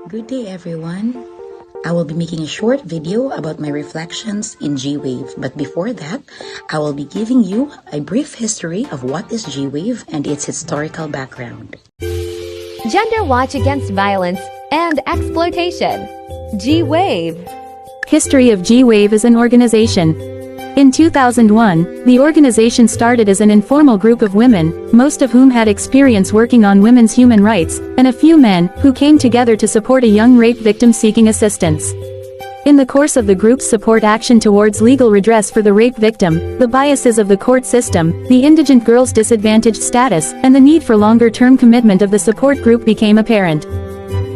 Good day everyone. I will be making a short video about my reflections in GWAVE, but before that, I will be giving you a brief history of what is GWAVE and its historical background. Gender Watch Against Violence and Exploitation. GWAVE. History of GWAVE is an organization. In 2001, the organization started as an informal group of women, most of whom had experience working on women's human rights, and a few men, who came together to support a young rape victim seeking assistance. In the course of the group's support action towards legal redress for the rape victim, the biases of the court system, the indigent girl's disadvantaged status, and the need for longer-term commitment of the support group became apparent.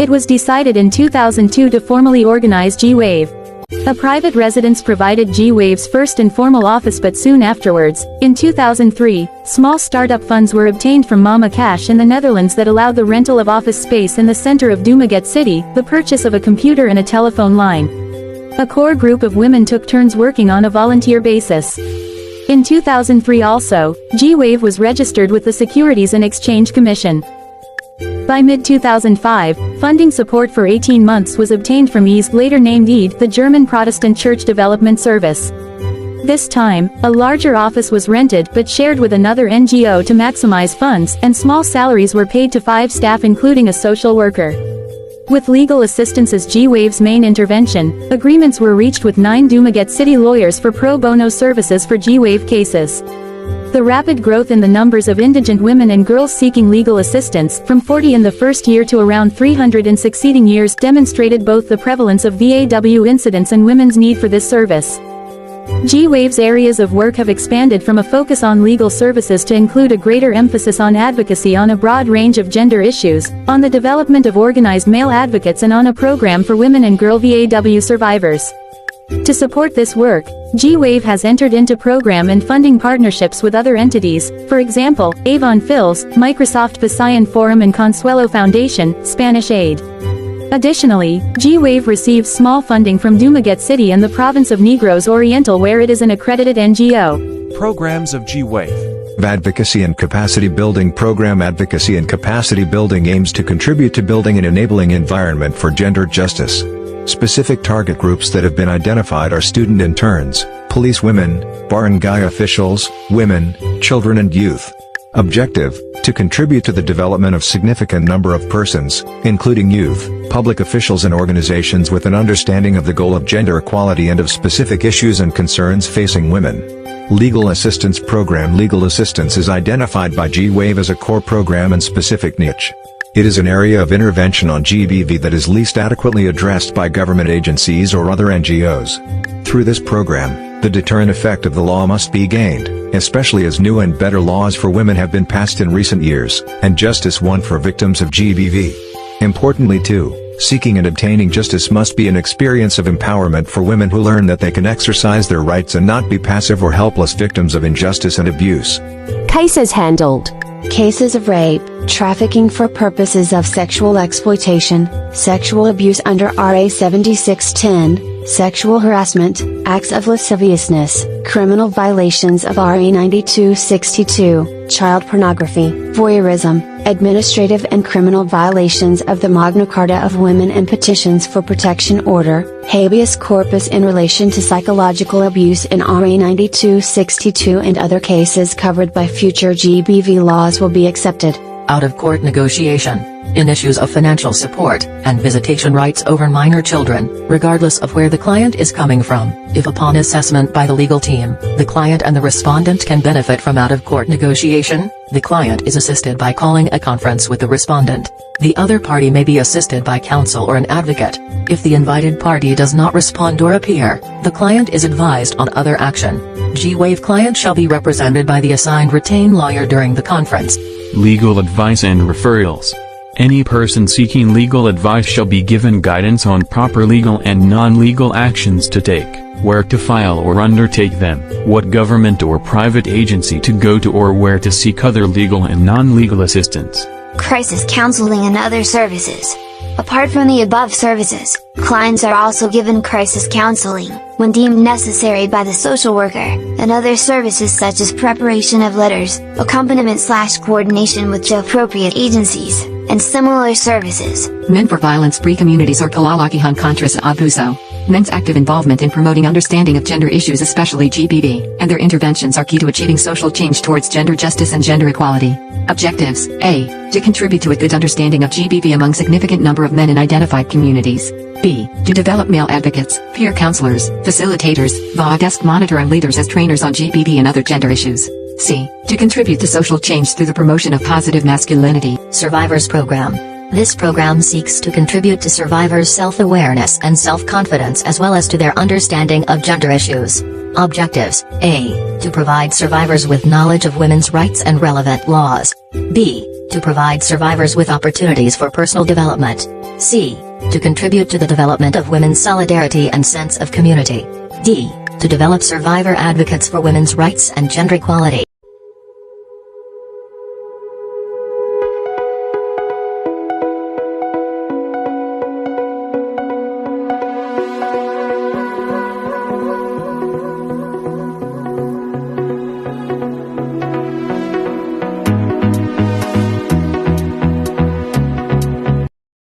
It was decided in 2002 to formally organize GWAVE. A private residence provided GWAVE's first informal office, but soon afterwards, in 2003, small startup funds were obtained from Mama Cash in the Netherlands that allowed the rental of office space in the center of Dumaguete City, the purchase of a computer and a telephone line. A core group of women took turns working on a volunteer basis. In 2003 also, GWAVE was registered with the Securities and Exchange Commission. By mid-2005, funding support for 18 months was obtained from EASE, later named EAD, the German Protestant Church Development Service. This time, a larger office was rented but shared with another NGO to maximize funds, and small salaries were paid to 5 staff including a social worker. With legal assistance as GWAVE's main intervention, agreements were reached with 9 Dumaguete City lawyers for pro bono services for GWAVE cases. The rapid growth in the numbers of indigent women and girls seeking legal assistance, from 40 in the first year to around 300 in succeeding years, demonstrated both the prevalence of VAW incidents and women's need for this service. GWAVE's areas of work have expanded from a focus on legal services to include a greater emphasis on advocacy on a broad range of gender issues, on the development of organized male advocates, and on a program for women and girl VAW survivors. To support this work, GWAVE has entered into program and funding partnerships with other entities, for example, Avon Phils, Microsoft Visayan Forum and Consuelo Foundation, Spanish Aid. Additionally, GWAVE receives small funding from Dumaguete City and the province of Negros Oriental, where it is an accredited NGO. Programs of GWAVE. Advocacy and Capacity Building Program. Advocacy and Capacity Building aims to contribute to building an enabling environment for gender justice. Specific target groups that have been identified are student interns, police women, barangay officials, women, children and youth. Objective: to contribute to the development of significant number of persons, including youth, public officials and organizations with an understanding of the goal of gender equality and of specific issues and concerns facing women. Legal Assistance Program. Legal assistance is identified by GWAVE as a core program and specific niche. It is an area of intervention on GBV that is least adequately addressed by government agencies or other NGOs. Through this program, the deterrent effect of the law must be gained, especially as new and better laws for women have been passed in recent years, and justice won for victims of GBV. Importantly too, seeking and obtaining justice must be an experience of empowerment for women who learn that they can exercise their rights and not be passive or helpless victims of injustice and abuse. Cases handled. Cases of rape, trafficking for purposes of sexual exploitation, sexual abuse under RA 7610, sexual harassment, acts of lasciviousness, criminal violations of RA 9262, child pornography, voyeurism, administrative and criminal violations of the Magna Carta of Women and petitions for protection order, habeas corpus in relation to psychological abuse in RA 9262 and other cases covered by future GBV laws will be accepted. Out-of-court negotiation, in issues of financial support, and visitation rights over minor children, regardless of where the client is coming from, if upon assessment by the legal team, the client and the respondent can benefit from out-of-court negotiation, the client is assisted by calling a conference with the respondent. The other party may be assisted by counsel or an advocate. If the invited party does not respond or appear, the client is advised on other action. GWAVE client shall be represented by the assigned retained lawyer during the conference. Legal advice and referrals. Any person seeking legal advice shall be given guidance on proper legal and non-legal actions to take, where to file or undertake them, what government or private agency to go to, or where to seek other legal and non-legal assistance. Crisis counseling and other services. Apart from the above services, clients are also given crisis counseling, when deemed necessary by the social worker, and other services such as preparation of letters, accompaniment/coordination with the appropriate agencies, and similar services. Men for Violence-Free Communities or Kalalakihan kontra sa Abuso. Men's active involvement in promoting understanding of gender issues, especially GBV, and their interventions are key to achieving social change towards gender justice and gender equality. Objectives: A. To contribute to a good understanding of GBV among significant number of men in identified communities. B. To develop male advocates, peer counselors, facilitators, VA desk monitor and leaders as trainers on GBV and other gender issues. C. To contribute to social change through the promotion of positive masculinity. Survivors Program. This program seeks to contribute to survivors' self-awareness and self-confidence as well as to their understanding of gender issues. Objectives: A. To provide survivors with knowledge of women's rights and relevant laws. B. To provide survivors with opportunities for personal development. C. To contribute to the development of women's solidarity and sense of community. D. To develop survivor advocates for women's rights and gender equality.